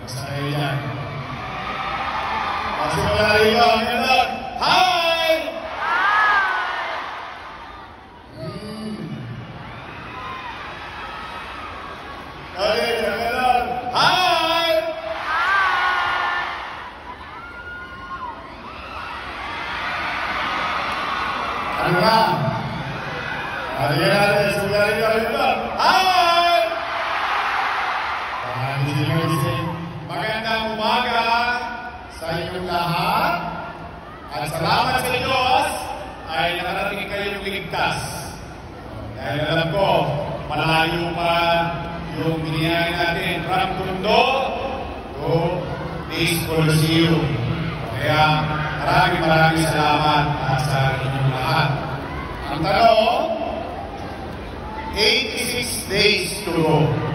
Basta kayo yan. Magsimula rin ang ganun. Hi! Okay, ganun. Hi! Ano na? Halika natin, simula rin ang ganun. Hi! Magandang umaga sa inyong lahat at salamat sa Diyos ay nakarating kayong ligtas. Dahil alam ko, malayo pa yung biniyay natin from Tondo to this Coliseum. Kaya maraming salamat sa inyong lahat. Ang tanong, 86 days to go.